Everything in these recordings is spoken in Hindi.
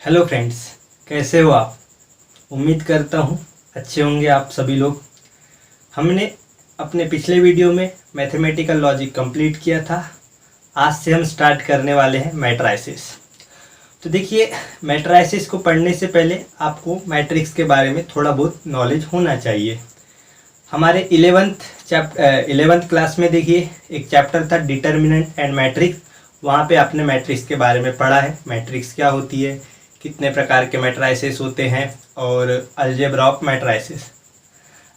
हेलो फ्रेंड्स, कैसे हो आप। उम्मीद करता हूँ अच्छे होंगे आप सभी लोग। हमने अपने पिछले वीडियो में मैथमेटिकल लॉजिक कंप्लीट किया था। आज से हम स्टार्ट करने वाले हैं मैट्राइसिस। तो देखिए, मैट्राइसिस को पढ़ने से पहले आपको मैट्रिक्स के बारे में थोड़ा बहुत नॉलेज होना चाहिए। हमारे 11th क्लास में देखिए एक चैप्टर था डिटर्मिनेंट एंड मैट्रिक्स। वहाँ पे आपने मैट्रिक्स के बारे में पढ़ा है, मैट्रिक्स क्या होती है, कितने प्रकार के मैट्राइसिस होते हैं और अलजेब्रा ऑफ मैट्राइसिस।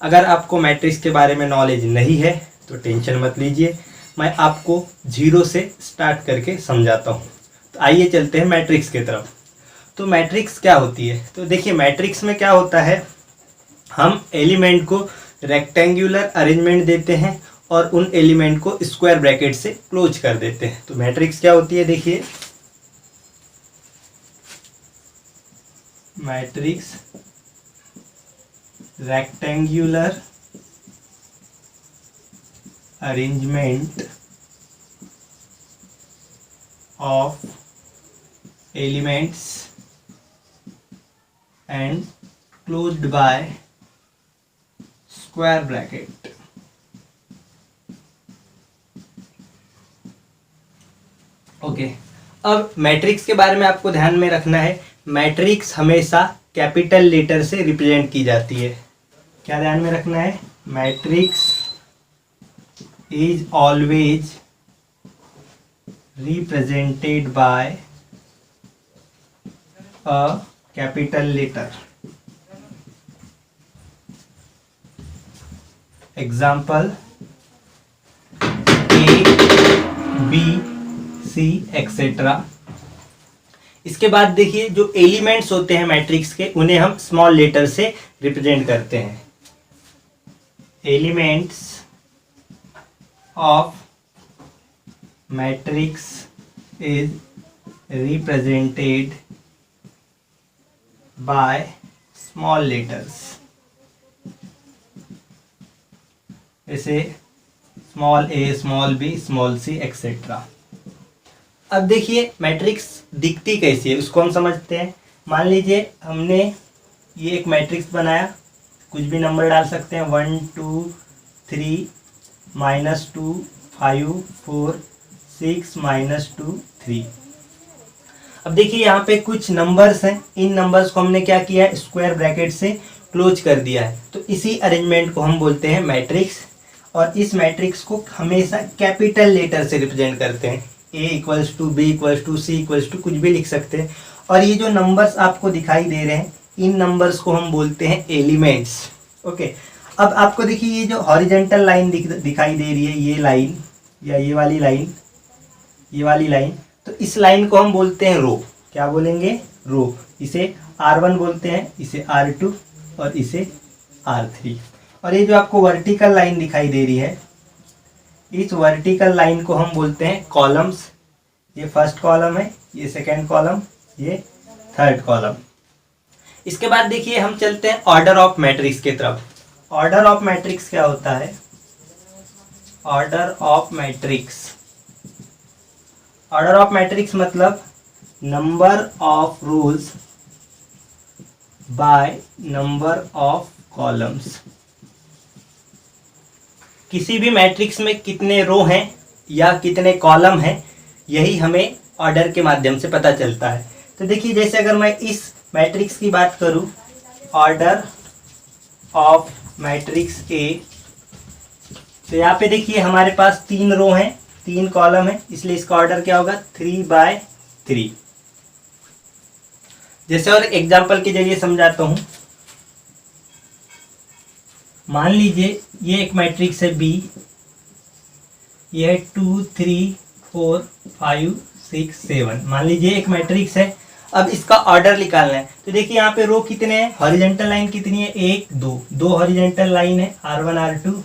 अगर आपको मैट्रिक्स के बारे में नॉलेज नहीं है तो टेंशन मत लीजिए, मैं आपको जीरो से स्टार्ट करके समझाता हूँ। तो आइए चलते हैं मैट्रिक्स की तरफ। तो मैट्रिक्स क्या होती है, तो देखिए मैट्रिक्स में क्या होता है, हम एलिमेंट को रेक्टेंगुलर अरेंजमेंट देते हैं और उन एलिमेंट को स्क्वायर ब्रैकेट से क्लोज कर देते हैं। तो मैट्रिक्स क्या होती है, देखिए matrix rectangular arrangement of elements and closed bye square bracket. Okay, अब मैट्रिक्स के बारे में आपको ध्यान में रखना है, मैट्रिक्स हमेशा कैपिटल लेटर से रिप्रेजेंट की जाती है। क्या ध्यान में रखना है, matrix is always represented by a capital letter. Example A B C etcetera. इसके बाद देखिए जो एलिमेंट्स होते हैं मैट्रिक्स के उन्हें हम स्मॉल लेटर से रिप्रेजेंट करते हैं। Elements of matrix is represented by small letters, जैसे small A, small B, small C etcetera. अब देखिए मैट्रिक्स दिखती कैसी है उसको हम समझते हैं। मान लीजिए हमने ये एक मैट्रिक्स बनाया, कुछ भी नंबर डाल सकते हैं, 1 2 3 -2 5 4 6 -2 3। अब देखिए यहाँ पे कुछ नंबर्स हैं, इन नंबर्स को हमने क्या किया है, स्क्वायर ब्रैकेट से क्लोज कर दिया है। तो इसी अरेंजमेंट को हम बोलते हैं मैट्रिक्स, और इस मैट्रिक्स को हमेशा कैपिटल लेटर से रिप्रेजेंट करते हैं। A equals to B equals to C equals to कुछ भी लिख सकते हैं। और ये जो नंबर्स आपको दिखाई दे रहे हैं इन नंबर्स को हम बोलते हैं एलिमेंट्स। ओके, अब आपको देखिए ये जो हॉरिजेंटल लाइन दिखाई दे रही है, ये लाइन या ये वाली लाइन, तो इस लाइन को हम बोलते हैं रो। क्या बोलेंगे, रो। इसे R1 बोलते हैं, इसे R2 और इसे R3। और ये जो आपको वर्टिकल लाइन दिखाई दे रही है, इस वर्टिकल लाइन को हम बोलते हैं कॉलम्स। ये फर्स्ट कॉलम है, ये सेकंड कॉलम, ये थर्ड कॉलम। इसके बाद देखिए हम चलते हैं ऑर्डर ऑफ मैट्रिक्स की तरफ। ऑर्डर ऑफ मैट्रिक्स क्या होता है, ऑर्डर ऑफ मैट्रिक्स मतलब number of rose by number of columns. किसी भी मैट्रिक्स में कितने रो हैं या कितने कॉलम हैं, यही हमें ऑर्डर के माध्यम से पता चलता है। तो देखिए जैसे अगर मैं इस मैट्रिक्स की बात करूं, ऑर्डर ऑफ मैट्रिक्स ए, तो यहाँ पे देखिए हमारे पास 3 रो हैं, 3 कॉलम है, इसलिए इसका ऑर्डर क्या होगा, 3/3। जैसे और एग्जाम्पल के जरिए समझाता हूं। मान लीजिए ये एक मैट्रिक्स है बी, ये है 2 3 4 5 6 7। मान लीजिए एक मैट्रिक्स है। अब इसका ऑर्डर निकालना है, तो देखिए यहाँ पे रो कितने हैं, हॉरिजेंटल लाइन कितनी है, 1 2 हॉरिजेंटल लाइन है, R1 R2।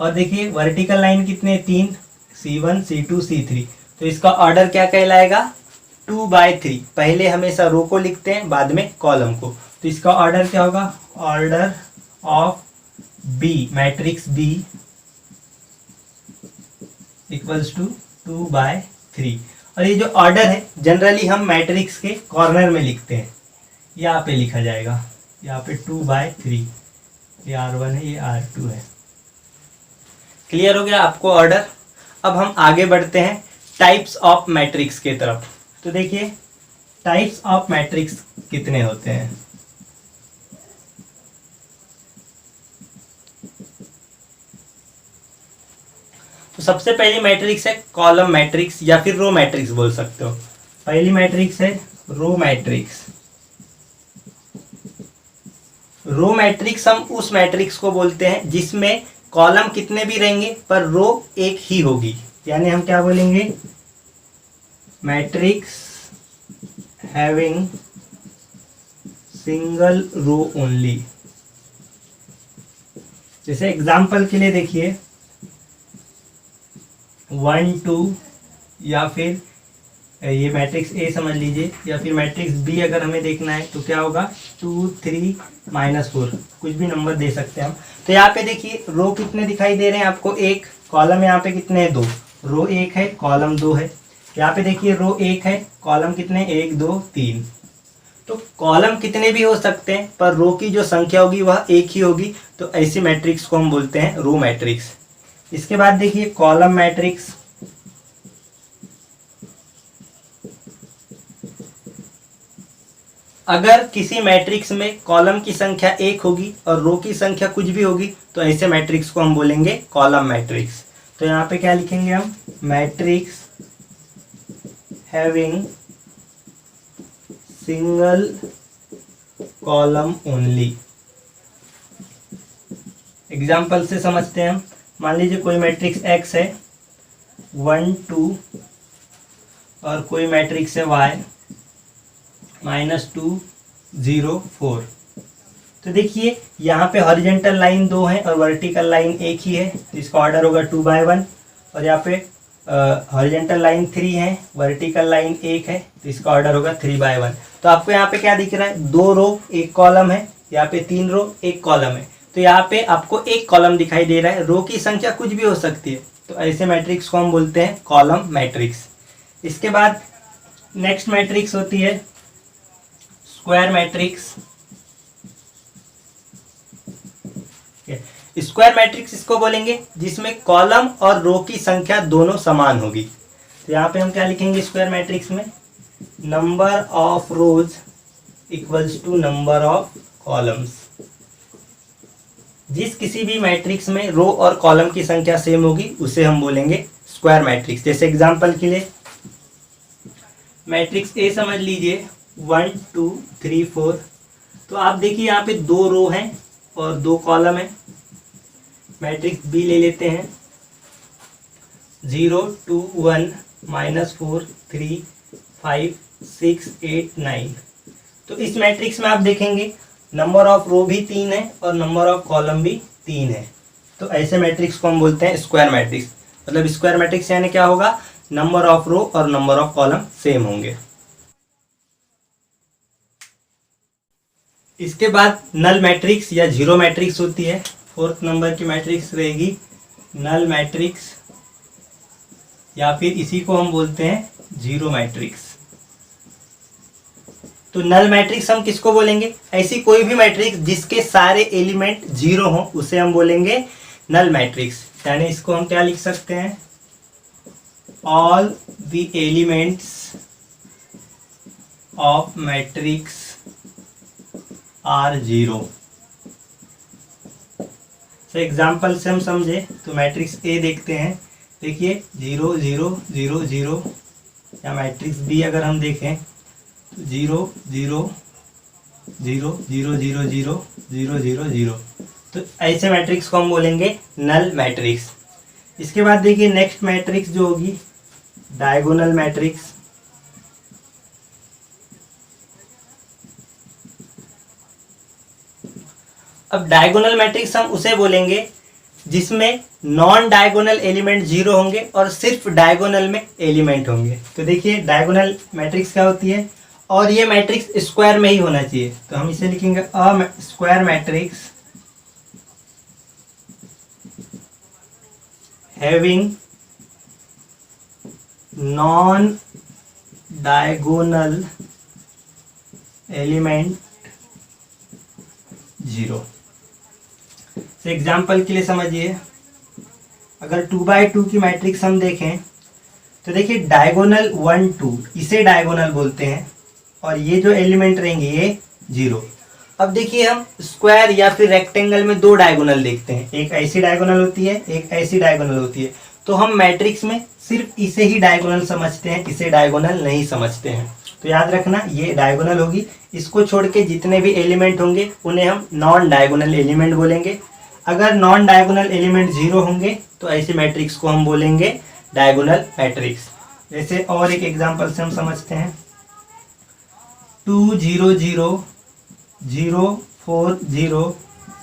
और देखिए वर्टिकल लाइन कितने, 3, C1 C2 C3। तो इसका ऑर्डर क्या कहलाएगा, 2/3। पहले हमेशा रो को लिखते हैं, बाद में कॉलम को। तो इसका ऑर्डर क्या होगा, order of B, matrix B equals to 2/3। और ये जो ऑर्डर है जनरली हम मैट्रिक्स के कॉर्नर में लिखते हैं, यहाँ पे लिखा जाएगा, यहाँ पे 2/3, ये R1 है, ये R2 है। क्लियर हो गया आपको ऑर्डर। अब हम आगे बढ़ते हैं टाइप्स ऑफ मैट्रिक्स के तरफ। तो देखिए टाइप्स ऑफ मैट्रिक्स कितने होते हैं। तो सबसे पहली मैट्रिक्स है कॉलम मैट्रिक्स या फिर रो मैट्रिक्स बोल सकते हो। पहली मैट्रिक्स है रो मैट्रिक्स। रो मैट्रिक्स हम उस मैट्रिक्स को बोलते हैं जिसमें कॉलम कितने भी रहेंगे पर रो एक ही होगी, यानी हम क्या बोलेंगे, matrix having single row only. जैसे एग्जांपल के लिए देखिए 1 2, या फिर ये मैट्रिक्स ए समझ लीजिए, या फिर मैट्रिक्स बी अगर हमें देखना है तो क्या होगा 2 3 -4, कुछ भी नंबर दे सकते हैं हम। तो यहाँ पे देखिए रो कितने दिखाई दे रहे हैं आपको, एक। कॉलम यहाँ पे कितने हैं, 2। रो 1 है, कॉलम 2 है। यहाँ पे देखिए रो 1 है, कॉलम कितने, 1 2 3। तो कॉलम कितने भी हो सकते हैं पर रो की जो संख्या होगी वह एक ही होगी, तो ऐसी मैट्रिक्स को हम बोलते हैं रो मैट्रिक्स। इसके बाद देखिए कॉलम मैट्रिक्स। अगर किसी मैट्रिक्स में कॉलम की संख्या 1 होगी और रो की संख्या कुछ भी होगी तो ऐसे मैट्रिक्स को हम बोलेंगे कॉलम मैट्रिक्स। तो यहाँ पे क्या लिखेंगे हम, matrix having single column only. Example से समझते हैं हम। मान लीजिए कोई मैट्रिक्स x है 1 2, और कोई मैट्रिक्स है y -2 0 4। तो देखिए यहाँ पे हॉरिजेंटल लाइन 2 है और वर्टिकल लाइन एक ही है, जिसका ऑर्डर होगा 2/1। और यहाँ पे हॉरिजेंटल लाइन 3 है, वर्टिकल लाइन 1 है, तो इसका ऑर्डर होगा 3/1। तो आपको यहाँ पे क्या दिख रहा है, 2 रो 1 कॉलम है, यहाँ पे 3 रो 1 कॉलम है। तो यहाँ पे आपको 1 कॉलम दिखाई दे रहा है, रो की संख्या कुछ भी हो सकती है, तो ऐसे मैट्रिक्स को हम बोलते हैं कॉलम मैट्रिक्स। इसके बाद नेक्स्ट मैट्रिक्स होती है स्क्वायर मैट्रिक्स। स्क्वायर मैट्रिक्स इसको बोलेंगे जिसमें कॉलम और रो की संख्या दोनों समान होगी। तो यहाँ पे हम क्या लिखेंगे स्क्वायर मैट्रिक्स में, number of rows equals to number of columns. जिस किसी भी मैट्रिक्स में रो और कॉलम की संख्या सेम होगी उसे हम बोलेंगे स्क्वायर मैट्रिक्स। जैसे एग्जांपल के लिए मैट्रिक्स ए समझ लीजिए 1 2 3 4। तो आप देखिए यहाँ पे 2 रो हैं और 2 कॉलम है। मैट्रिक्स बी ले लेते हैं 0 2 1 -4 3 5 6 8 9। तो इस मैट्रिक्स में आप देखेंगे नंबर ऑफ रो भी 3 है और नंबर ऑफ कॉलम भी 3 है। तो ऐसे मैट्रिक्स को हम बोलते हैं स्क्वायर मैट्रिक्स। मतलब स्क्वायर मैट्रिक्स यानी क्या होगा, नंबर ऑफ रो और नंबर ऑफ कॉलम सेम होंगे। इसके बाद नल मैट्रिक्स या जीरो मैट्रिक्स होती है। 4th नंबर की मैट्रिक्स रहेगी नल मैट्रिक्स, या फिर इसी को हम बोलते हैं जीरो मैट्रिक्स। तो नल मैट्रिक्स हम किसको बोलेंगे, ऐसी कोई भी मैट्रिक्स जिसके सारे एलिमेंट जीरो हों उसे हम बोलेंगे नल मैट्रिक्स। यानी इसको हम क्या लिख सकते हैं, all the elements of matrix are zero. तो एग्जाम्पल से हम समझे तो मैट्रिक्स ए देखते हैं, देखिए 0 0 0 0, या मैट्रिक्स बी अगर हम देखें तो 0 0 0 0 0 0 0 0 0। तो ऐसे मैट्रिक्स को हम बोलेंगे नल मैट्रिक्स। इसके बाद देखिए नेक्स्ट मैट्रिक्स जो होगी डायगोनल मैट्रिक्स। अब डायगोनल मैट्रिक्स हम उसे बोलेंगे जिसमें नॉन डायगोनल एलिमेंट जीरो होंगे और सिर्फ डायगोनल में एलिमेंट होंगे। तो देखिए डायगोनल मैट्रिक्स क्या होती है, और ये मैट्रिक्स स्क्वायर में ही होना चाहिए। तो हम इसे लिखेंगे a square matrix having non diagonal element 0। तो एग्जाम्पल के लिए समझिए, अगर 2x2 की मैट्रिक्स हम देखें तो देखिए डायगोनल 1 2 इसे डायगोनल बोलते हैं, और ये जो एलिमेंट रहेंगे ये 0। अब देखिए हम स्क्वायर या फिर रेक्टेंगल में दो डायगोनल देखते हैं, एक ऐसी डायगोनल होती है, एक ऐसी डायगोनल होती है। तो हम मैट्रिक्स में सिर्फ इसे ही डायगोनल समझते हैं, इसे डायगोनल नहीं समझते हैं। तो याद रखना ये डायगोनल होगी, इसको छोड़ के जितने भी एलिमेंट होंगे उन्हें हम नॉन डायगोनल एलिमेंट बोलेंगे। अगर नॉन डायगोनल एलिमेंट 0 होंगे तो ऐसे मैट्रिक्स को हम बोलेंगे डायगोनल मैट्रिक्स। जैसे और एक एग्जांपल से हम समझते हैं, 2 0 0 0 4 0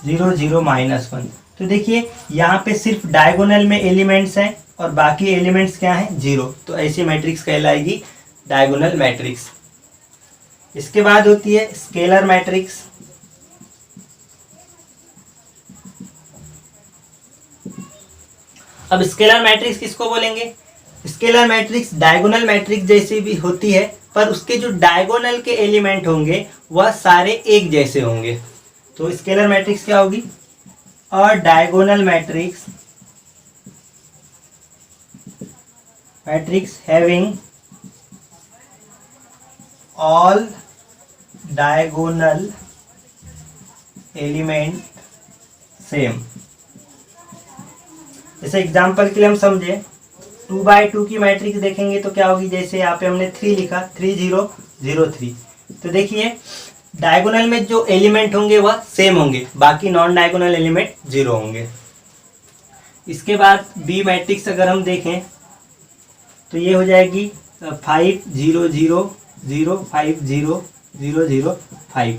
0 0 -1। तो देखिए यहाँ पे सिर्फ डायगोनल में एलिमेंट्स हैं और बाकी एलिमेंट्स क्या हैं 0, तो ऐसी मैट्रिक्स कहलाएगी डायगोनल मैट्रिक्स। इसके बाद होती है स्केलर मैट्रिक्स। अब स्केलर मैट्रिक्स किसको बोलेंगे? स्केलर मैट्रिक्स डायगोनल मैट्रिक्स जैसी भी होती है, पर उसके जो डायगोनल के एलिमेंट होंगे वह सारे एक जैसे होंगे। तो स्केलर मैट्रिक्स क्या होगी? और diagonal matrix having all diagonal element same. जैसे एग्जांपल के लिए हम समझे 2x2 की मैट्रिक्स देखेंगे तो क्या होगी, जैसे यहाँ पे हमने 3 लिखा 3 0 0 3। तो देखिए डायगोनल में जो एलिमेंट होंगे वह सेम होंगे, बाकी नॉन डायगोनल एलिमेंट 0 होंगे। इसके बाद बी मैट्रिक्स अगर हम देखें तो ये हो जाएगी 5 0 0 0 5 0 0 0 5।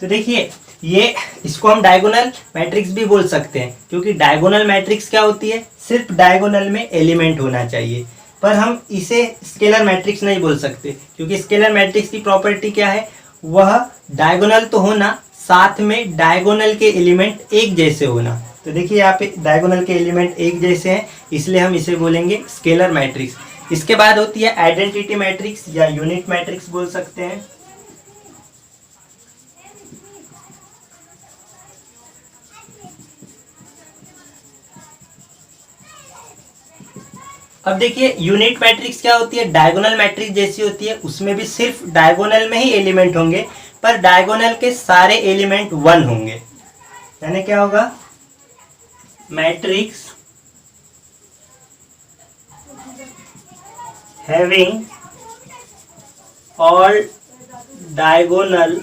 तो देखिए ये इसको हम डायगोनल मैट्रिक्स भी बोल सकते हैं, क्योंकि डायगोनल मैट्रिक्स क्या होती है, सिर्फ डायगोनल में एलिमेंट होना चाहिए। पर हम इसे स्केलर मैट्रिक्स नहीं बोल सकते, क्योंकि स्केलर मैट्रिक्स की प्रॉपर्टी क्या है, वह डायगोनल तो होना, साथ में डायगोनल के एलिमेंट एक जैसे होना। तो देखिए यहाँ पे डायगोनल के एलिमेंट एक जैसे हैं, इसलिए हम इसे बोलेंगे स्केलर मैट्रिक्स। इसके बाद होती है आइडेंटिटी मैट्रिक्स या यूनिट मैट्रिक्स बोल सकते हैं। अब देखिए यूनिट मैट्रिक्स क्या होती है, डायगोनल मैट्रिक्स जैसी होती है, उसमें भी सिर्फ डायगोनल में ही एलिमेंट होंगे, पर डायगोनल के सारे एलिमेंट 1 होंगे। यानी क्या होगा, matrix having all diagonal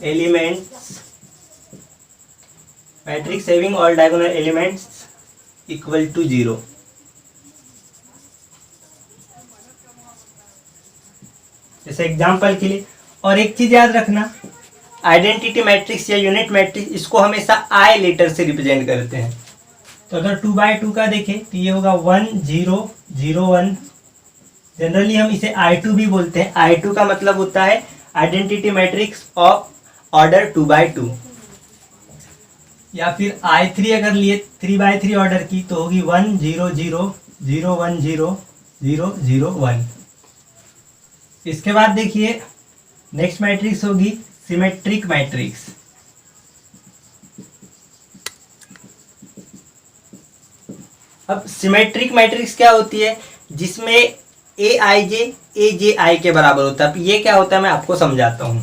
elements, matrix having all diagonal elements equal to 0। जैसे एग्जाम्पल के लिए। और एक चीज याद रखना, आइडेंटिटी मैट्रिक्स या यूनिट मैट्रिक्स इसको हमेशा आई लेटर से रिप्रेजेंट करते हैं। तो अगर 2x2 का देखें तो ये होगा 1 0 0 1। जनरली हम इसे I2 भी बोलते हैं। I2 का मतलब होता है identity matrix of order 2x2। या फिर I3 अगर लिए 3x3 ऑर्डर की तो होगी 1 0 0 0 1 0 0 0 1। इसके बाद देखिए नेक्स्ट मैट्रिक्स होगी सिमेट्रिक मैट्रिक्स। अब सिमेट्रिक मैट्रिक्स क्या होती है, जिसमें Aij Aj के बराबर होता है। अब ये क्या होता है मैं आपको समझाता हूं।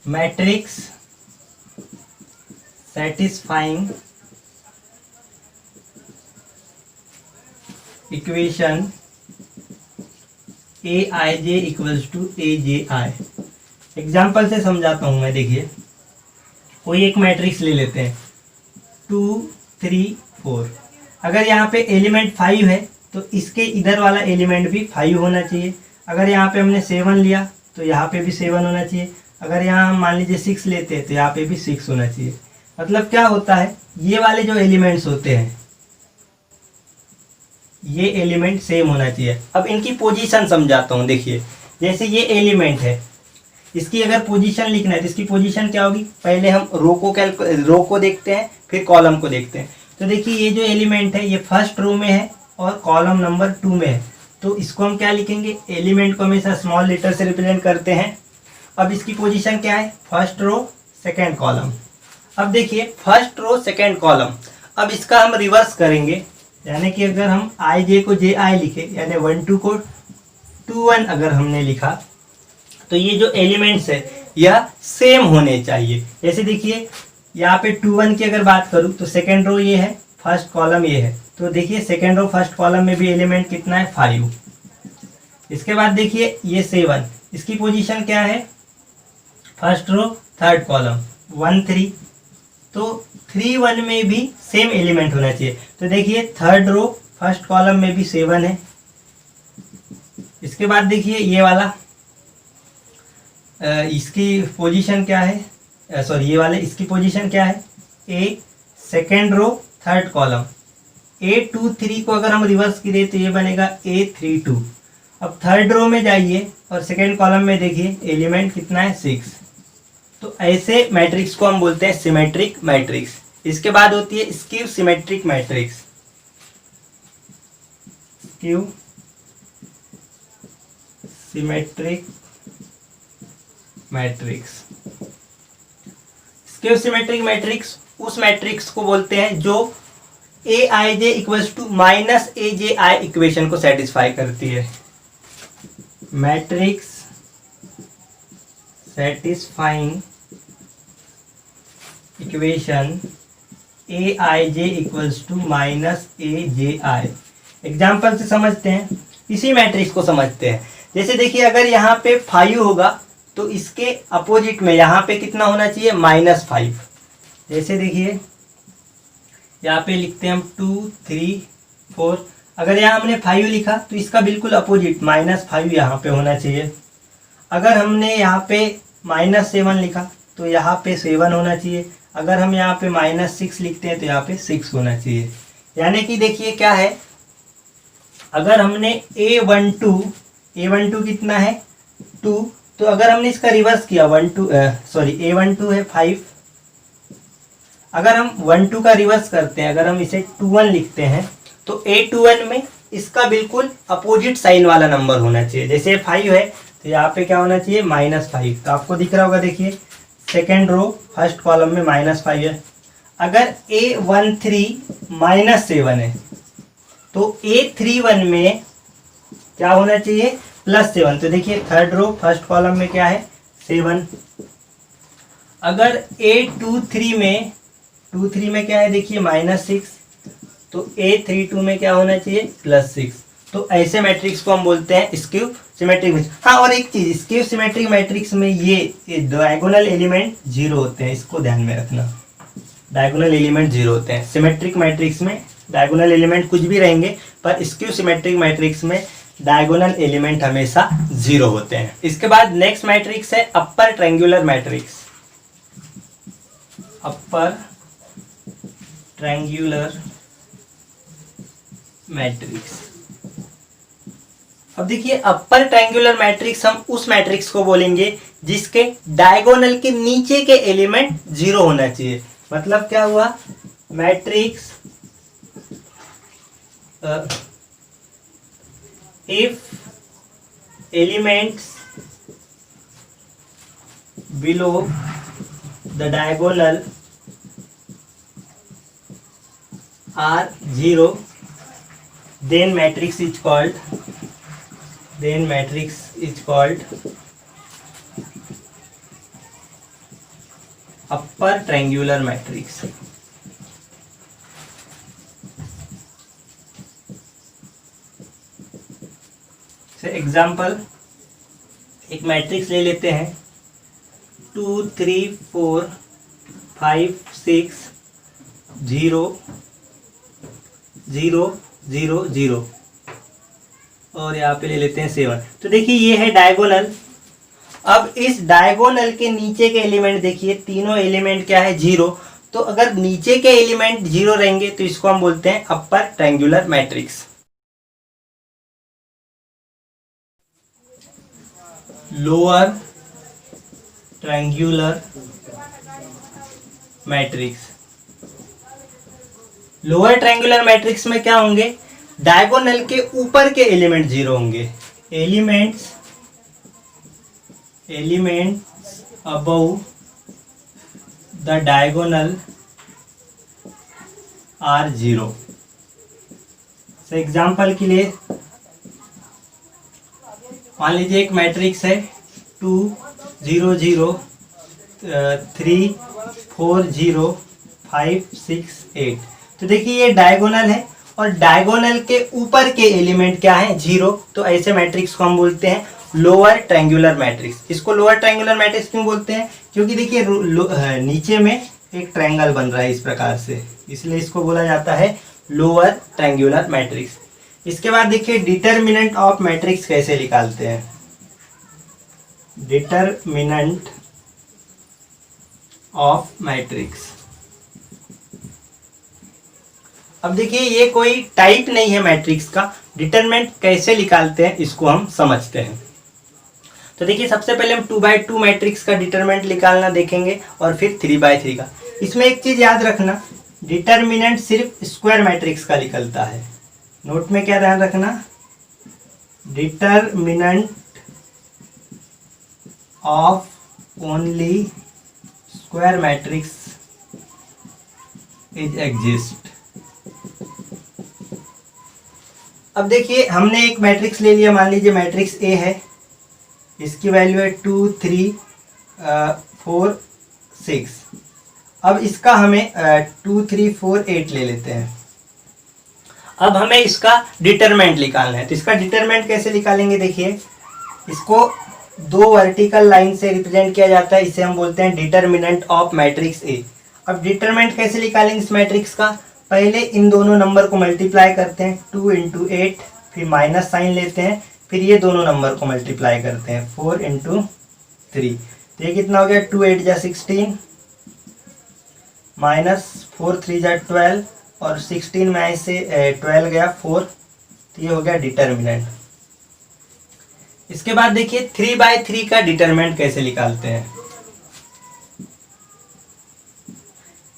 Matrix satisfying equation Aij equals to Aj। Example से समझाता हूं मैं। देखिए कोई एक मैट्रिक्स ले लेते हैं 2 3 4। अगर यहाँ पे एलिमेंट 5 है तो इसके इधर वाला एलिमेंट भी 5 होना चाहिए। अगर यहाँ पे हमने 7 लिया तो यहाँ पे भी 7 होना चाहिए। अगर यहाँ हम मान लीजिए 6 लेते हैं तो यहाँ पे भी 6 होना चाहिए। मतलब क्या होता है, ये वाले जो एलिमेंट्स होते हैं ये एलिमेंट सेम होना चाहिए। अब इनकी पोजीशन समझाता हूँ। देखिए जैसे ये एलिमेंट है, इसकी अगर पोजीशन लिखना है तो इसकी पोजीशन क्या होगी, पहले हम रो को देखते हैं फिर कॉलम को देखते हैं। तो देखिए ये जो एलिमेंट है ये फर्स्ट रो में है और कॉलम नंबर 2 में है। तो इसको हम क्या लिखेंगे, एलिमेंट को हमेशा स्मॉल लेटर से रिप्रेजेंट करते हैं। अब इसकी पोजीशन क्या है, फर्स्ट रो सेकेंड कॉलम। अब देखिए फर्स्ट रो सेकेंड कॉलम, अब इसका हम रिवर्स करेंगे, यानी कि अगर हम आई जे को जे आई लिखे, यानी 1 2 को 2 1 अगर हमने लिखा, तो ये जो एलिमेंट्स है यह सेम होने चाहिए। जैसे देखिए यहाँ पे 2 1 की अगर बात करूँ तो सेकेंड रो ये है, फर्स्ट कॉलम ये है, तो देखिए सेकेंड रो फर्स्ट कॉलम में भी एलिमेंट कितना है, 5। इसके बाद देखिए ये 7, इसकी पोजीशन क्या है, फर्स्ट रो थर्ड कॉलम 1 3, तो 3 1 में भी सेम एलिमेंट होना चाहिए। तो देखिए थर्ड रो फर्स्ट कॉलम में भी 7 है। इसके बाद देखिए ये वाला इसकी पोजीशन क्या है, सॉरी ये वाले इसकी पोजीशन क्या है, A second row third column, A2 3 को अगर हम रिवर्स करें तो ये बनेगा A3 2। अब थर्ड रो में जाइए और सेकेंड कॉलम में देखिए एलिमेंट कितना है, 6। तो ऐसे मैट्रिक्स को हम बोलते हैं सिमेट्रिक मैट्रिक्स। इसके बाद होती है skew symmetric matrix. Skew symmetric matrix, skew symmetric matrix उस मैट्रिक्स को बोलते हैं जो A I J equals to minus A J I equation को सेटिस्फाई करती है। Matrix satisfying equation A I J equals to minus A J I. Example से समझते हैं, इसी मैट्रिक्स को समझते हैं। जैसे देखिए अगर यहाँ पे 5 होगा तो इसके अपोजिट में यहाँ पे कितना होना चाहिए, -5। जैसे देखिए यहाँ पे लिखते हैं हम 2 3 4, अगर यहाँ हमने 5 लिखा तो इसका बिल्कुल अपोजिट -5 यहाँ पे होना चाहिए। अगर हमने यहाँ पे -7 लिखा तो यहाँ पे 7 होना चाहिए। अगर हम यहाँ पे -6 लिखते हैं तो यहाँ पे 6 होना चाहिए। यानी कि देखिए क्या है, अगर हमने A12 कितना है, 2, तो अगर हमने इसका रिवर्स किया A12 है 5, अगर हम 1 2 का रिवर्स करते हैं, अगर हम इसे 2 1 लिखते हैं तो A21 में इसका बिल्कुल अपोजिट साइन वाला नंबर होना चाहिए। जैसे 5 है तो यहाँ पे क्या होना चाहिए, -5। तो आपको दिख रहा होगा, देखिए सेकेंड रो फर्स्ट कॉलम में -5 है। अगर A13 -7 है तो A31 में क्या होना चाहिए, +7। तो देखिए थर्ड रो फर्स्ट कॉलम में क्या है, 7। अगर A23 में क्या है, देखिए -6, तो A32 में क्या होना चाहिए, +6। तो ऐसे मैट्रिक्स को हम बोलते हैं स्क्यू सिमेट्रिक मैट्रिक्स। हाँ, और एक चीज, स्क्यू सिमेट्रिक मैट्रिक्स में ये डायगोनल एलिमेंट 0 होते हैं, इसको ध्यान में रखना। डायगोनल एलिमेंट 0 होते हैं। सिमेट्रिक मैट्रिक्स में डायगोनल एलिमेंट कुछ भी रहेंगे, पर स्क्यू सिमेट्रिक मैट्रिक्स में डायगोनल एलिमेंट हमेशा 0 होते हैं। इसके बाद नेक्स्ट मैट्रिक्स है अपर ट्रायंगुलर मैट्रिक्स। अपर ट्रायंगुलर मैट्रिक्स। अब देखिए अपर ट्रायंगुलर मैट्रिक्स हम उस मैट्रिक्स को बोलेंगे जिसके डायगोनल के नीचे के एलिमेंट 0 होना चाहिए। मतलब क्या हुआ, matrix if elements below the diagonal are 0, then matrix is called upper triangular matrix। Example, एक मैट्रिक्स ले लेते हैं 2 3 4 5 6 0 0 0 0, और यहाँ पे ले लेते हैं 7। तो देखिए ये है डायगोनल। अब इस डायगोनल के नीचे के एलिमेंट देखिए, तीनों एलिमेंट क्या है, 0। तो अगर नीचे के एलिमेंट 0 रहेंगे तो इसको हम बोलते हैं upper triangular matrix. Lower triangular matrix. Lower triangular matrix में क्या होंगे, डायगोनल के ऊपर के एलिमेंट जीरो होंगे। Elements above the diagonal are zero. तो एग्जाम्पल के लिए मान लीजिए एक मैट्रिक्स है 2 0 0 3 4 0 5 6 8। तो देखिए ये डायगोनल है और डायगोनल के ऊपर के एलिमेंट क्या है? जीरो। तो ऐसे मैट्रिक्स को हम बोलते हैं लोअर ट्रायंगुलर मैट्रिक्स। इसको लोअर ट्रायंगुलर मैट्रिक्स क्यों बोलते हैं? क्योंकि देखिए नीचे में एक ट्रायंगल बन रहा है इस प्रकार से, इसलिए इसको बोला जाता है लोअर ट्रायंगुलर मैट्रिक्स। इसके बाद देखिए डिटर्मिनेंट ऑफ मैट्रिक्स कैसे निकालते हैं। डिटर्मिनेंट ऑफ मैट्रिक्स, अब देखिए ये कोई टाइप नहीं है मैट्रिक्स का, डिटरमिनेंट कैसे निकालते हैं इसको हम समझते हैं। तो देखिए सबसे पहले हम 2x2 मैट्रिक्स का डिटरमिनेंट निकालना देखेंगे और फिर 3x3 का। इसमें एक चीज याद रखना, डिटरमिनेंट सिर्फ स्क्वायर मैट्रिक्स का निकलता है। नोट में क्या ध्यान रखना, determinant of only square matrix is exist. अब देखिए हमने एक मैट्रिक्स ले लिया, मान लीजिए मैट्रिक्स ए है, इसकी वैल्यू है 2 3 4 6। अब इसका हमें 2 3 4 8 ले लेते हैं। अब हमें इसका डिटरमिनेंट निकालना है। तो इसका डिटरमिनेंट कैसे निकालेंगे? देखिए इसको दो वर्टिकल लाइन से रिप्रेजेंट किया जाता है, इसे हम बोलते हैं डिटरमिनेंट ऑफ मैट्रिक्स ए। अब डिटरमिनेंट कैसे निकालेंगे इस मैट्रिक्स का? पहले इन दोनों नंबर को मल्टीप्लाई करते हैं 2 × 8, फिर माइनस साइन लेते हैं, फिर ये दोनों नंबर को मल्टीप्लाई करते हैं 4 × 3। तो ये कितना हो गया? 2 8 जा 16 माइनस 4 3 जा 12 और 16 में से 12 गया 4। तो ये हो गया डिटरमिनेंट। इसके बाद देखिए 3/3 का डिटरमिनेंट कैसे निकालते हैं।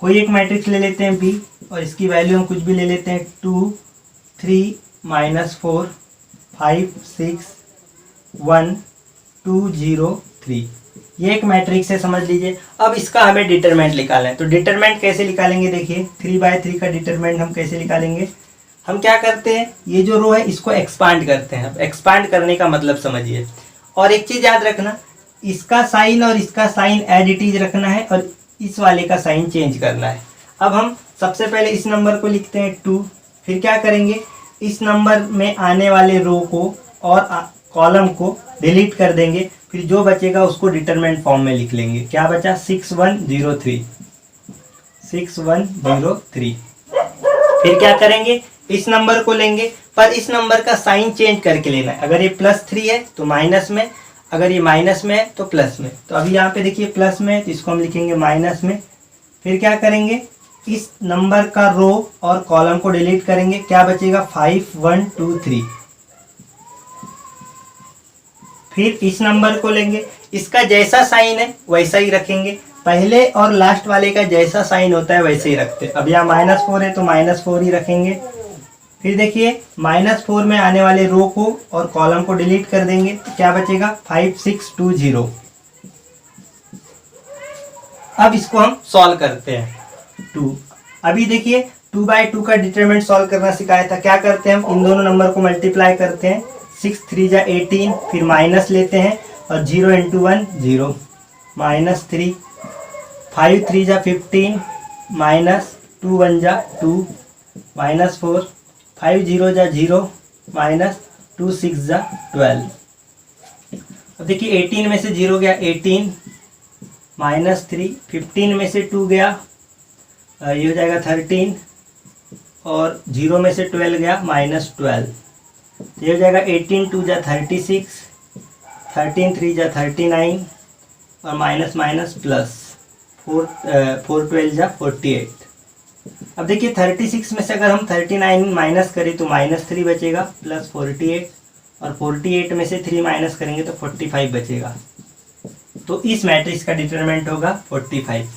कोई एक मैट्रिक्स ले लेते हैं बी और इसकी वैल्यू हम कुछ भी ले लेते हैं 2 3 -4 5 6 1 2 0 3। ये एक मैट्रिक्स है, समझ लीजिए। अब इसका हमें डिटरमिनेंट निकालना है। तो डिटरमिनेंट कैसे निकालेंगे? देखिए 3/3 का डिटरमिनेंट हम कैसे निकालेंगे? हम क्या करते हैं, ये जो रो है इसको एक्सपांड करते हैं। अब एक्सपांड करने का मतलब समझिए। और एक चीज याद रखना, इसका साइन और इसका साइन एज इट इज रखना है और इस वाले का साइन चेंज करना है। अब हम सबसे पहले इस नंबर को लिखते हैं 2, फिर क्या करेंगे, इस नंबर में आने वाले रो को और कॉलम को डिलीट कर देंगे, फिर जो बचेगा उसको डिटरमिनेंट फॉर्म में लिख लेंगे। क्या बचा? 6103। 6103। फिर क्या करेंगे, इस नंबर को लेंगे पर इस नंबर का साइन चेंज करके लेना है। अगर ये +3 है तो माइनस में, अगर ये माइनस में है तो प्लस में। तो अभी यहाँ पे देखिए प्लस में है तो इसको हम लिखेंगे माइनस में। फिर क्या करेंगे, इस नंबर का रो और कॉलम को डिलीट करेंगे। क्या बचेगा? 5 1 2 3। फिर इस नंबर को लेंगे, इसका जैसा साइन है वैसा ही रखेंगे, पहले और लास्ट वाले का जैसा साइन होता है वैसे ही रखते हैं। अब यहाँ -4 है तो -4 ही रखेंगे। फिर देखिए -4 में आने वाले रो को और कॉलम को डिलीट कर देंगे, तो क्या बचेगा? 5 6 2 0। अब इसको हम सॉल्व करते हैं 2। अभी देखिए 2/2 का डिटरमिनेंट सॉल्व करना सिखाया था। क्या करते हैं, हम इन दोनों नंबर को मल्टीप्लाई करते हैं। 6 3 जा 18, फिर माइनस लेते हैं और 0 × 1 0 -3, 5 3 जा 15 -2 1 जा 2 -4, 5 0 जा 0 -2 6 जा 12। अब देखिए 18 में से 0 गया 18 -3, 15 में से 2 गया, ये हो जाएगा 13 और 0 में से 12 गया -12। तो ये हो जाएगा 18 2 जा 36, 13 3 जा 39 और माइनस माइनस प्लस 4 12 जा 48। अब देखिए 36 में से अगर हम 39 माइनस करें तो -3 बचेगा प्लस 48, और 48 में से 3 माइनस करेंगे तो 45 बचेगा। तो इस मैट्रिक्स का डिटरमिनेंट होगा 45।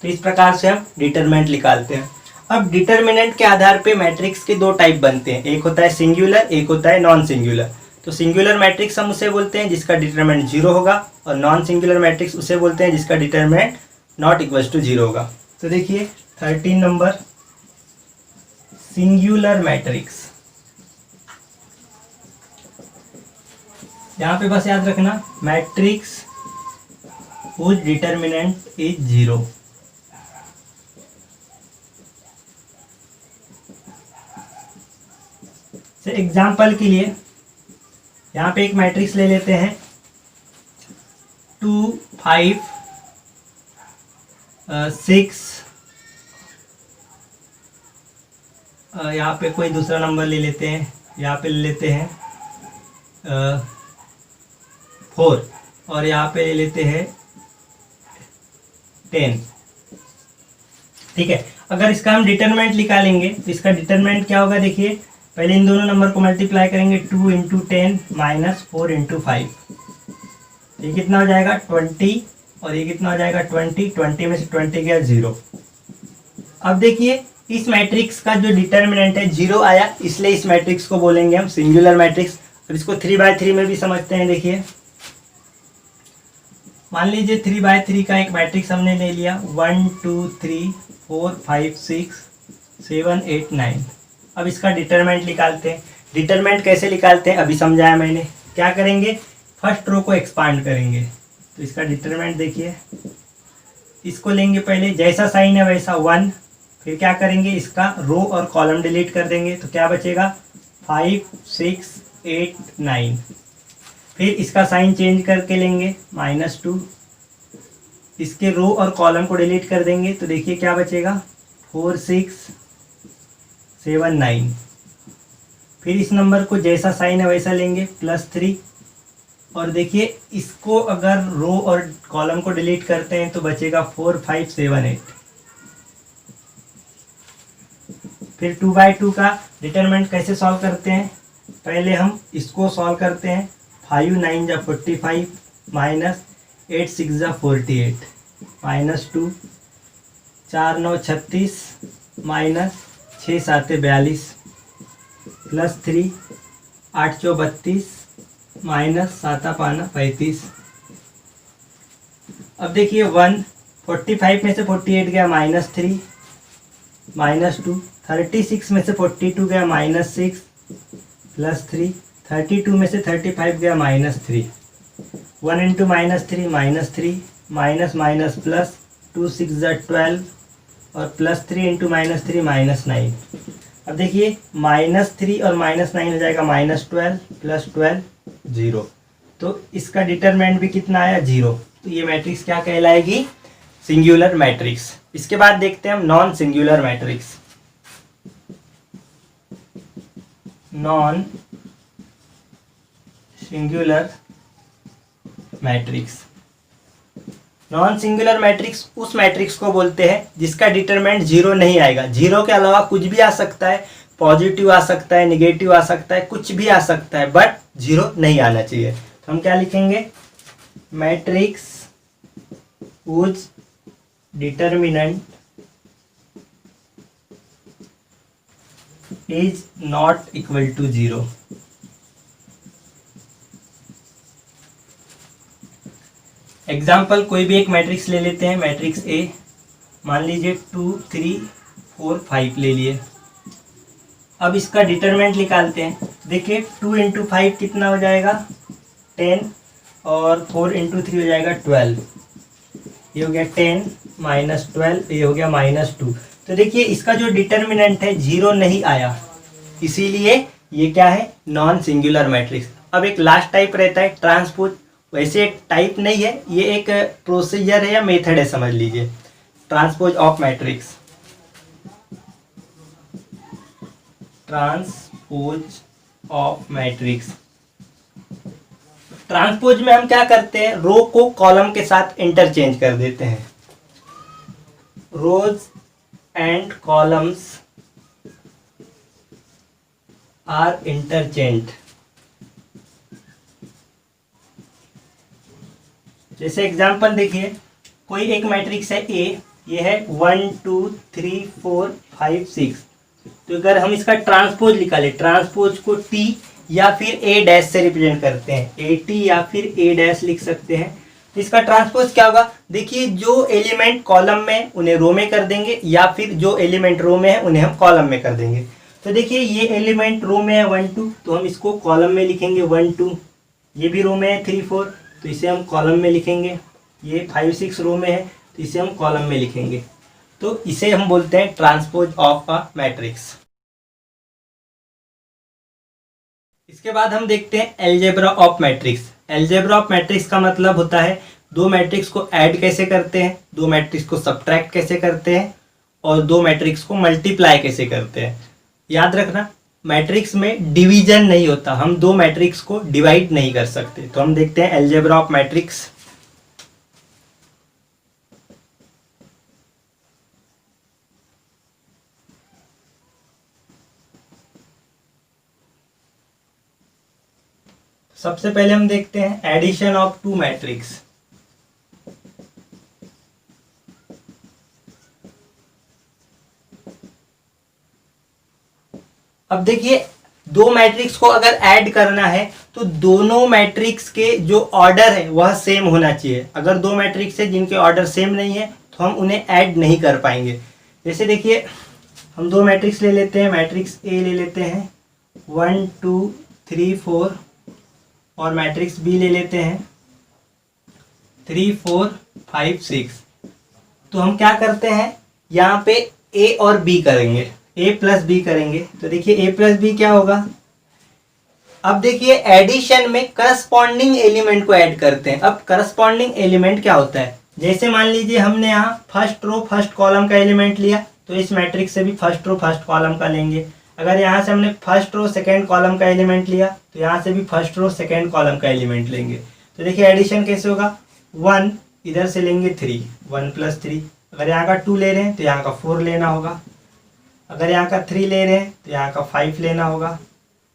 तो इस प्रकार से हम डिटरमिनेंट निकालते हैं। अब डिटर्मिनेंट के आधार पे मैट्रिक्स के दो टाइप बनते हैं, एक होता है सिंगुलर, एक होता है नॉन सिंगुलर। तो सिंगुलर मैट्रिक्स हम उसे बोलते हैं जिसका डिटरमिनेंट 0 होगा, और नॉन सिंगुलर मैट्रिक्स उसे बोलते हैं जिसका डिटरमिनेंट नॉट इक्वल्स टू 0 होगा। तो देखिए 13 नंबर सिंगुलर मैट्रिक्स, यहाँ पे बस याद रखना matrix whose determinant is 0। Example के लिए यहाँ पे एक मैट्रिक्स ले लेते हैं 2 5 6, यहाँ पे कोई दूसरा नंबर ले लेते हैं, यहाँ पे ले लेते हैं 4, और यहाँ पे ले लेते हैं 10। ठीक है, अगर इसका हम डिटरमिनेंट निकालेंगे तो इसका डिटरमिनेंट क्या होगा, देखिए पहले इन दोनों नंबर को मल्टीप्लाई करेंगे, 2 इंटू 10 माइनस 4 इंटू 5, ये कितना हो जाएगा 20, और ये कितना हो जाएगा 20, 20 में से 20 गया 0। अब देखिए इस मैट्रिक्स का जो डिटरमिनेंट है 0 आया, इसलिए इस मैट्रिक्स को बोलेंगे हम सिंगुलर मैट्रिक्स। अब इसको 3/3 में भी समझते हैं। देखिए मान लीजिए 3/3 का एक मैट्रिक्स हमने ले लिया, 1 2 3 4 5 6 7 8 9। अब इसका डिटरमिनेंट निकालते हैं। डिटरमिनेंट कैसे निकालते हैं अभी समझाया मैंने। क्या करेंगे, फर्स्ट रो को एक्सपांड करेंगे, तो इसका डिटरमिनेंट देखिए, इसको लेंगे पहले, जैसा साइन है वैसा 1, फिर क्या करेंगे इसका रो और कॉलम डिलीट कर देंगे, तो क्या बचेगा 5 6 8 9। फिर इसका साइन चेंज करके लेंगे -2, इसके रो और कॉलम को डिलीट कर देंगे, तो देखिए क्या बचेगा 4 6 7 9। फिर इस नंबर को जैसा साइन है वैसा लेंगे +3, और देखिए इसको अगर रो और कॉलम को डिलीट करते हैं तो बचेगा 4 5 7 8। फिर 2/2 का डिटरमिनेंट कैसे सॉल्व करते हैं, पहले हम इसको सॉल्व करते हैं, 5 9 जा 45 माइनस 8 6 जा 48 -2, 4 9 36 माइनस 6 7 42 +3, 8 4 32 माइनस 7 5 35। अब देखिए 1 45 में से 48 गया -3 -2, 36 में से 42 गया -6 +3, 32 में से 35 गया -3, 1 इंटू -3 -3 माइनस माइनस प्लस 2 6 12 और +3 इंटू -3 -9। अब देखिए -3 और -9 हो जाएगा -12 +12 0। तो इसका डिटरमिनेंट भी कितना आया 0। तो ये मैट्रिक्स क्या कहलाएगी, सिंगुलर मैट्रिक्स। इसके बाद देखते हैं हम non singular matrix. Non singular matrix, non singular matrix उस मैट्रिक्स को बोलते हैं जिसका डिटरमिनेंट 0 नहीं आएगा। 0 के अलावा कुछ भी आ सकता है, पॉजिटिव आ सकता है, निगेटिव आ सकता है, कुछ भी आ सकता है, बट 0 नहीं आना चाहिए। तो हम क्या लिखेंगे, matrix whose determinant is not equal to 0। Example कोई भी एक मैट्रिक्स ले लेते हैं, मैट्रिक्स ए, मान लीजिए 2 3 4 5 ले लिए। अब इसका डिटरमिनेंट निकालते हैं। देखिए 2 इंटू 5 कितना हो जाएगा 10 और 4 इंटू 3 हो जाएगा 12। ये हो गया 10 -12, ये हो गया -2। तो देखिए इसका जो डिटरमिनेंट है 0 नहीं आया, इसीलिए ये क्या है, नॉन सिंगुलर मैट्रिक्स। अब एक लास्ट टाइप रहता है ट्रांसपोज। वैसे एक टाइप नहीं है, ये एक प्रोसीजर है या मेथड है, समझ लीजिए। Transpose of matrix, transpose of matrix. Transpose में हम क्या करते हैं, रो को कॉलम के साथ इंटरचेंज कर देते हैं। रोज एंड कॉलम्स आर इंटरचेंज। जैसे एग्जांपल देखिए, कोई एक मैट्रिक्स है ए, ये है 1 2 3 4 5 6। तो अगर हम इसका ट्रांसपोज निकालें, ट्रांसपोज को टी या फिर ए डैश से रिप्रेजेंट करते हैं, ए टी या फिर ए डैश लिख सकते हैं। तो इसका ट्रांसपोज क्या होगा, देखिए जो एलिमेंट कॉलम में उन्हें रो में कर देंगे या फिर जो एलिमेंट रो में है उन्हें हम कॉलम में कर देंगे। तो देखिए ये एलिमेंट रो में है 1 2, तो हम इसको कॉलम में लिखेंगे 1 2। ये भी रो में है 3 4, तो इसे हम कॉलम में लिखेंगे। ये 5 6 रो में है, तो इसे हम कॉलम में लिखेंगे। तो इसे हम बोलते हैं ट्रांसपोज ऑफ अ मैट्रिक्स। इसके बाद हम देखते हैं algebra of matrix. Algebra of matrix का मतलब होता है दो मैट्रिक्स को ऐड कैसे करते हैं, दो मैट्रिक्स को सब्ट्रैक्ट कैसे करते हैं और दो मैट्रिक्स को मल्टीप्लाई कैसे करते हैं। याद रखना मैट्रिक्स में डिवीजन नहीं होता, हम दो मैट्रिक्स को डिवाइड नहीं कर सकते। तो हम देखते हैं एलजेब्रा ऑफ मैट्रिक्स। सबसे पहले हम देखते हैं एडिशन ऑफ टू मैट्रिक्स। अब देखिए दो मैट्रिक्स को अगर ऐड करना है तो दोनों मैट्रिक्स के जो ऑर्डर है वह सेम होना चाहिए। अगर दो मैट्रिक्स है जिनके ऑर्डर सेम नहीं है तो हम उन्हें ऐड नहीं कर पाएंगे। जैसे देखिए हम दो मैट्रिक्स ले लेते हैं, मैट्रिक्स ए ले लेते हैं 1 2 3 4 और मैट्रिक्स बी ले लेते हैं 3 4 5 6। तो हम क्या करते हैं यहाँ पे ए और बी करेंगे, ए प्लस बी करेंगे। तो देखिए ए प्लस बी क्या होगा, अब देखिए एडिशन में करस्पॉन्डिंग एलिमेंट को ऐड करते हैं। अब करस्पॉन्डिंग एलिमेंट क्या होता है, जैसे मान लीजिए हमने यहाँ फर्स्ट रो फर्स्ट कॉलम का एलिमेंट लिया तो इस मैट्रिक्स से भी फर्स्ट रो फर्स्ट कॉलम का लेंगे। अगर यहाँ से हमने फर्स्ट रो सेकेंड कॉलम का एलिमेंट लिया तो यहाँ से भी फर्स्ट रो सेकेंड कॉलम का एलिमेंट लेंगे। तो देखिए एडिशन कैसे होगा, 1 इधर से लेंगे 3, 1 + 3। अगर यहाँ का 2 ले रहे हैं तो यहाँ का 4 लेना होगा। अगर यहाँ का 3 ले रहे हैं तो यहाँ का 5 लेना होगा।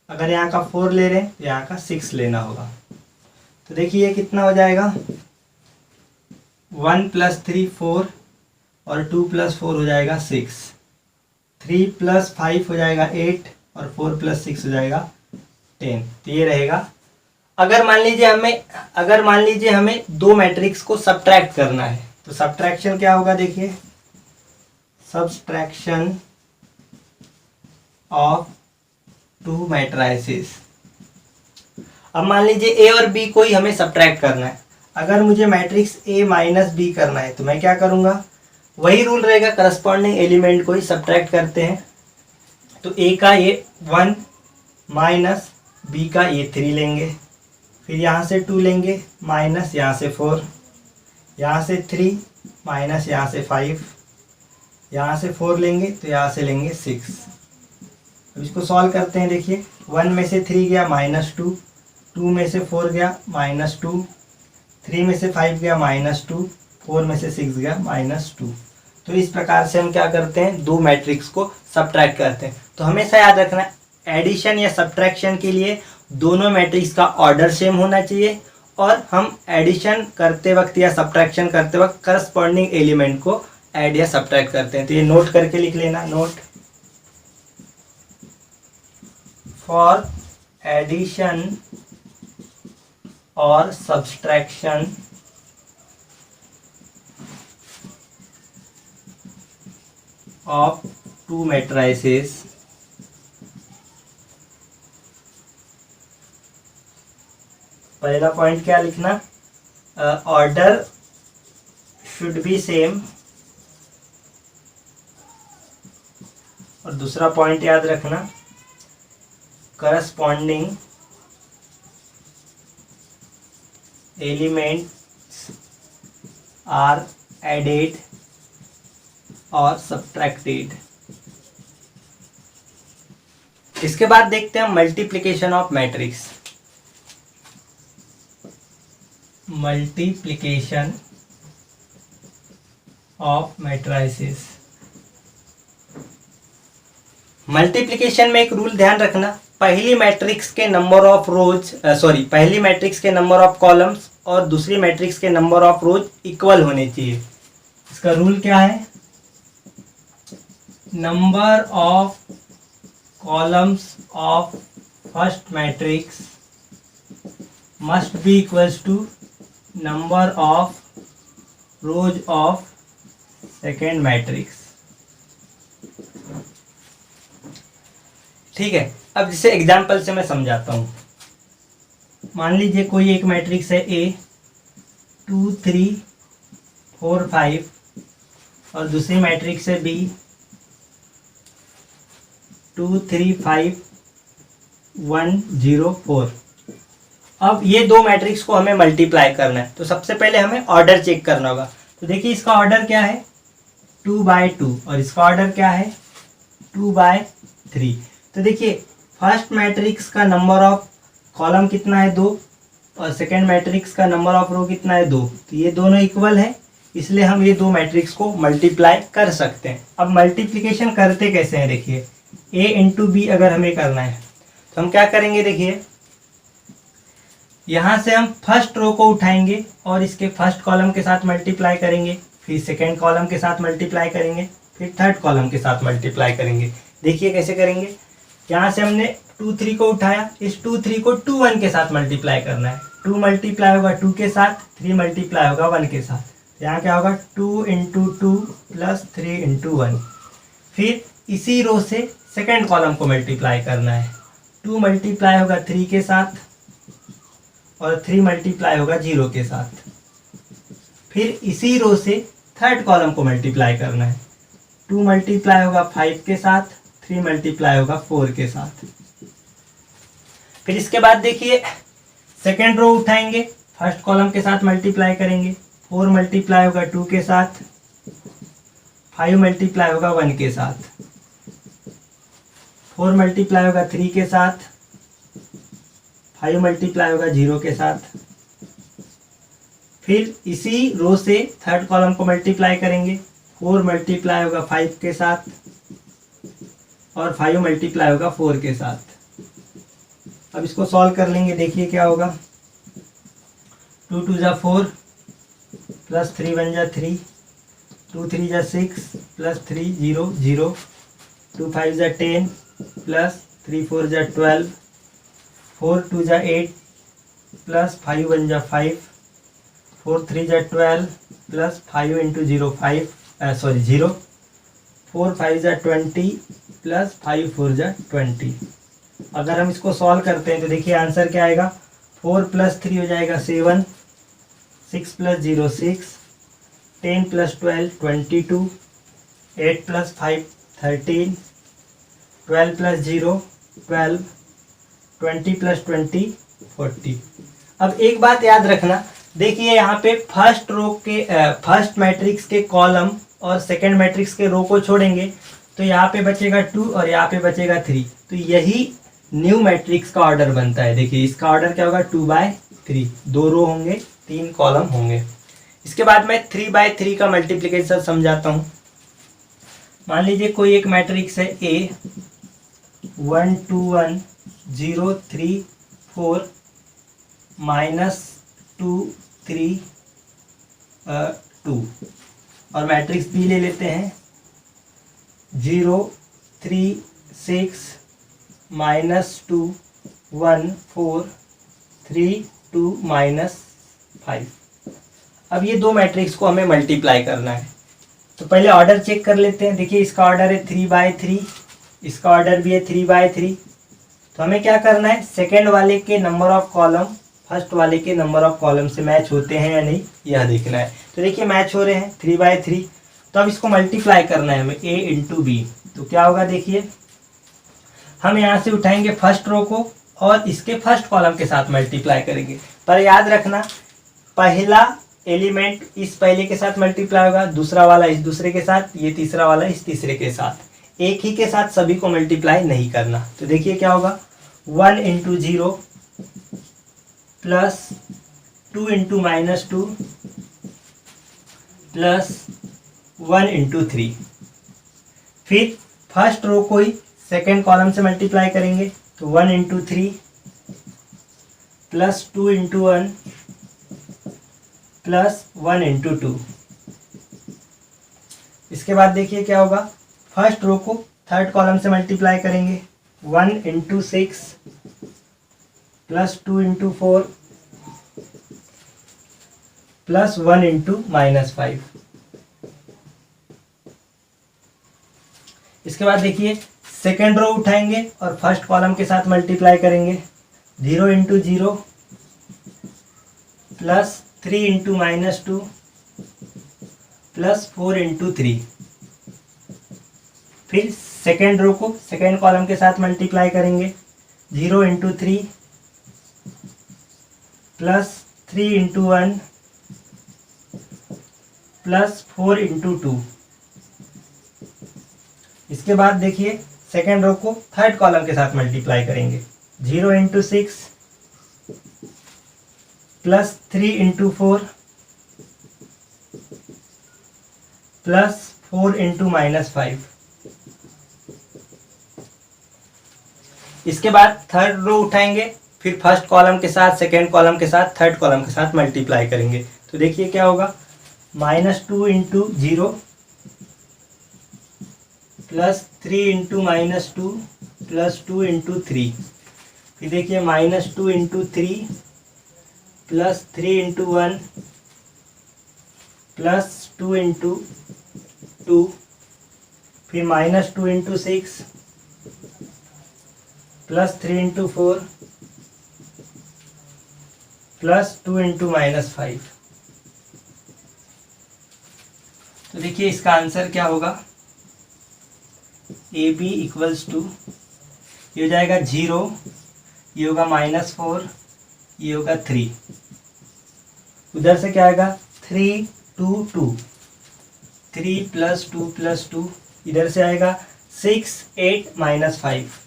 अगर यहाँ का 4 ले रहे हैं तो यहाँ का 6 लेना होगा। तो देखिए ये कितना हो जाएगा, 1 + 3 4 और 2 + 4 हो जाएगा 6, 3 + 5 हो जाएगा 8 और 4 + 6 हो जाएगा 10। तो ये रहेगा। अगर मान लीजिए हमें दो मैट्रिक्स को सब्ट्रैक्ट करना है तो सब्ट्रैक्शन क्या होगा, देखिए सब्ट्रैक्शन ऑफ टू मैट्रिसेस। अब मान लीजिए ए और बी को ही हमें सब्ट्रैक्ट करना है। अगर मुझे मैट्रिक्स ए - बी करना है तो मैं क्या करूँगा, वही रूल रहेगा, करस्पॉन्डिंग एलिमेंट को ही सब्ट्रैक्ट करते हैं। तो ए का ये 1 माइनस बी का ये 3 लेंगे, फिर यहाँ से 2 लेंगे माइनस यहाँ से 4, यहाँ से 3 माइनस यहाँ से 5, यहाँ से 4 लेंगे तो यहाँ से लेंगे 6। अब इसको सॉल्व करते हैं। देखिए 1 में से 3 गया -2, 2 में से 4 गया -2, 3 में से 5 गया -2, 4 में से 6 गया -2। तो इस प्रकार से हम क्या करते हैं, दो मैट्रिक्स को सब्ट्रैक्ट करते हैं। तो हमेशा याद रखना एडिशन या सब्ट्रैक्शन के लिए दोनों मैट्रिक्स का ऑर्डर सेम होना चाहिए और हम एडिशन करते वक्त या सब्ट्रैक्शन करते वक्त करस्पॉन्डिंग एलिमेंट को ऐड या सब्ट्रैक्ट करते हैं। तो ये नोट करके लिख लेना, नोट फॉर एडिशन और सब्ट्रैक्शन ऑफ टू मैट्रिसेस पहला पॉइंट क्या लिखना, ऑर्डर शुड बी सेम, और दूसरा पॉइंट याद रखना करस्पॉन्डिंग एलिमेंट्स आर एडेड और सब्ट्रैक्टेड। इसके बाद देखते हैं multiplication of matrix. Multiplication of matrices. Multiplication में एक रूल ध्यान रखना, पहली मैट्रिक्स के नंबर ऑफ पहली मैट्रिक्स के नंबर ऑफ कॉलम्स और दूसरी मैट्रिक्स के नंबर ऑफ रोज इक्वल होने चाहिए। इसका रूल क्या है, number of columns of first matrix must be equals to number of rows of second matrix. ठीक है, अब जिसे एग्जाम्पल से मैं समझाता हूँ। मान लीजिए कोई एक मैट्रिक्स है ए 2 3 4 5 और दूसरी मैट्रिक्स है बी 2 3 5 1 0 4। अब ये दो मैट्रिक्स को हमें मल्टीप्लाई करना है, तो सबसे पहले हमें ऑर्डर चेक करना होगा। तो देखिए इसका ऑर्डर क्या है 2/2 और इसका ऑर्डर क्या है 2/3। तो देखिए फर्स्ट मैट्रिक्स का नंबर ऑफ कॉलम कितना है 2 और सेकेंड मैट्रिक्स का नंबर ऑफ रो कितना है 2। तो ये दोनों इक्वल है, इसलिए हम ये दो मैट्रिक्स को मल्टीप्लाई कर सकते हैं। अब मल्टीप्लिकेशन करते कैसे हैं, देखिए a इंटू बी अगर हमें करना है तो हम क्या करेंगे, देखिए यहाँ से हम फर्स्ट रो को उठाएंगे और इसके फर्स्ट कॉलम के साथ मल्टीप्लाई करेंगे, फिर सेकेंड कॉलम के साथ मल्टीप्लाई करेंगे, फिर थर्ड कॉलम के साथ मल्टीप्लाई करेंगे। देखिए कैसे करेंगे, यहाँ से हमने 2 3 को उठाया, इस 2 3 को 2 1 के साथ मल्टीप्लाई करना है। 2 मल्टीप्लाई होगा 2 के साथ, 3 मल्टीप्लाई होगा 1 के साथ। यहाँ क्या होगा 2 इंटू 2 प्लस 3 इंटू 1। फिर इसी रो से सेकेंड कॉलम को मल्टीप्लाई करना है। 2 मल्टीप्लाई होगा 3 के साथ और 3 मल्टीप्लाई होगा 0 के साथ। फिर इसी रो से थर्ड कॉलम को मल्टीप्लाई करना है। 2 मल्टीप्लाई होगा 5 के साथ, 3 मल्टीप्लाई होगा 4 के साथ। फिर इसके बाद देखिए सेकेंड रो उठाएंगे, फर्स्ट कॉलम के साथ मल्टीप्लाई करेंगे। 4 मल्टीप्लाई होगा 2 के साथ, 5 मल्टीप्लाई होगा 1 के साथ, 4 मल्टीप्लाई होगा 3 के साथ, 5 मल्टीप्लाई होगा 0 के साथ। फिर इसी रो से थर्ड कॉलम को मल्टीप्लाई करेंगे। 4 मल्टीप्लाई होगा 5 के साथ और 5 मल्टीप्लाई होगा 4 के साथ। अब इसको सॉल्व कर लेंगे, देखिए क्या होगा 2 2 जा 4 प्लस 3 1 जा 3, 2 3 जा 6 प्लस 3 0 0, 2 5 जा 10 प्लस 3 4 जा 12, 4 2 जा 8 प्लस 5 1 जा 5, 4 3 जा 12 प्लस 5 इंटू 0 0, 4 5 जा 20 प्लस 5 4 जा 20। अगर हम इसको सॉल्व करते हैं तो देखिए आंसर क्या आएगा, 4 प्लस 3 हो जाएगा 7, 6 plus 0 6, 10 plus 12 22, 8 plus 5 13, 12 plus 0 12, 20 plus 20 40। अब एक बात याद रखना, देखिए यहाँ पे फर्स्ट रो के फर्स्ट मैट्रिक्स के कॉलम और सेकेंड मैट्रिक्स के रो को छोड़ेंगे तो यहाँ पे बचेगा 2 और यहाँ पे बचेगा 3। तो यही न्यू मैट्रिक्स का ऑर्डर बनता है। देखिए इसका ऑर्डर क्या होगा 2/3, 2 रो होंगे 3 कॉलम होंगे। इसके बाद मैं 3/3 का मल्टीप्लिकेशन समझाता हूँ। मान लीजिए कोई एक मैट्रिक्स है A 1 2 1 0 3 4 -2 3 2 और मैट्रिक्स B ले लेते हैं 0 3 6 -2 1 4 3 2 -5। अब ये दो मैट्रिक्स को हमें मल्टीप्लाई करना है, तो पहले ऑर्डर चेक कर लेते हैं। देखिए इसका ऑर्डर है 3/3, इसका ऑर्डर भी है 3/3। तो हमें क्या करना है, सेकेंड वाले के नंबर ऑफ कॉलम फर्स्ट वाले के नंबर ऑफ कॉलम से मैच होते हैं या नहीं, यह देखना है। तो देखिए मैच हो रहे हैं 3/3। तो अब इसको मल्टीप्लाई करना है हमें A इंटू बी। तो क्या होगा, देखिए हम यहाँ से उठाएंगे फर्स्ट रो को और इसके फर्स्ट कॉलम के साथ मल्टीप्लाई करेंगे। पर याद रखना पहला एलिमेंट इस पहले के साथ मल्टीप्लाई होगा, दूसरा वाला इस दूसरे के साथ, ये तीसरा वाला इस तीसरे के साथ। एक ही के साथ सभी को मल्टीप्लाई नहीं करना। तो देखिए क्या होगा 1 into 0 plus 2 into -2 plus 1 into 3। फिर फर्स्ट रो को ही सेकेंड कॉलम से मल्टीप्लाई करेंगे तो 1 into 3 plus 2 into 1 plus 1 into 2। इसके बाद देखिए क्या होगा फर्स्ट रो को थर्ड कॉलम से मल्टीप्लाई करेंगे। 1 into 6 plus 2 into 4 plus 1 into -5। इसके बाद देखिए सेकेंड रो उठाएंगे और फर्स्ट कॉलम के साथ मल्टीप्लाई करेंगे। 0 into 0 plus 3 into -2 plus 4 into 3। फिर सेकेंड रो को सेकेंड कॉलम के साथ मल्टीप्लाई करेंगे। 0 into 3 plus 3 into 1 plus 4 into 2। इसके बाद देखिए सेकेंड रो को थर्ड कॉलम के साथ मल्टीप्लाई करेंगे। 0 into 6 plus 3 into 4 plus 4 into -5। इसके बाद थर्ड रो उठाएंगे, फिर फर्स्ट कॉलम के साथ सेकेंड कॉलम के साथ थर्ड कॉलम के साथ मल्टीप्लाई करेंगे। तो देखिए क्या होगा, -2 into 0 plus 3 into -2 plus 2 into 3। फिर देखिए -2 into 3 plus 3 into 1 plus 2 into 2। फिर -2 into 6 plus 3 into 4 plus 2 into -5। तो देखिए इसका आंसर क्या होगा, ए बी इक्वल्स टू, ये हो जाएगा 0, ये होगा -4, ये होगा 3। उधर से क्या आएगा 3 2 2, 3 प्लस 2 प्लस 2। इधर से आएगा 6 8 -5।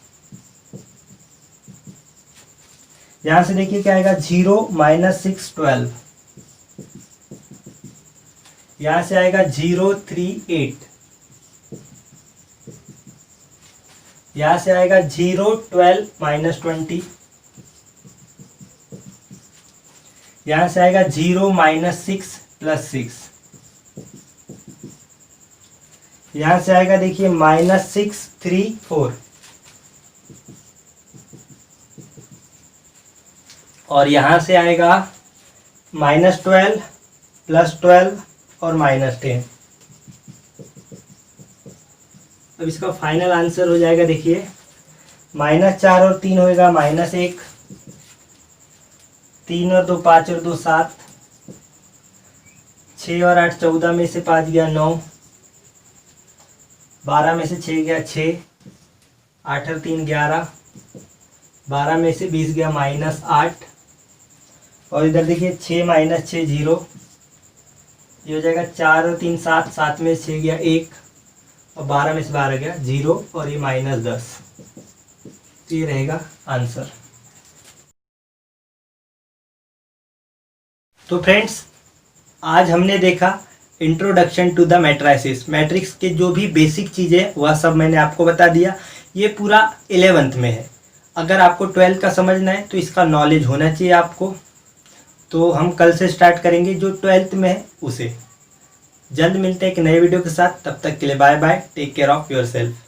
यहां से देखिए क्या आएगा 0 -6 12। यहां से आएगा 0 3 8। यहां से आएगा 0 12 -20। यहां से आएगा 0 -6 प्लस 6। यहां से आएगा देखिए -6 3 4। और यहाँ से आएगा -12 प्लस 12 और -10। अब इसका फाइनल आंसर हो जाएगा देखिए -4 और 3 होएगा -1, 3 और 2 5 और 2 7, 6 और 8 14 में से 5 गया 9, 12 में से 6 गया 6, 8 और 3 11, 12 में से 20 गया -8। और इधर देखिए 6 -6 0, ये हो जाएगा 4 और 3 7, 7 में से 6 गया 1 और 12 में से 12 गया 0 और ये -10। तो ये रहेगा आंसर। तो फ्रेंड्स आज हमने देखा introduction to the matrices. Matrix के जो भी बेसिक चीज़ें वह सब मैंने आपको बता दिया। ये पूरा 11th में है। अगर आपको 12th का समझना है तो इसका नॉलेज होना चाहिए आपको। तो हम कल से स्टार्ट करेंगे जो 12th में है उसे। जल्द मिलते हैं एक नए वीडियो के साथ, तब तक के लिए bye bye, take care of your self.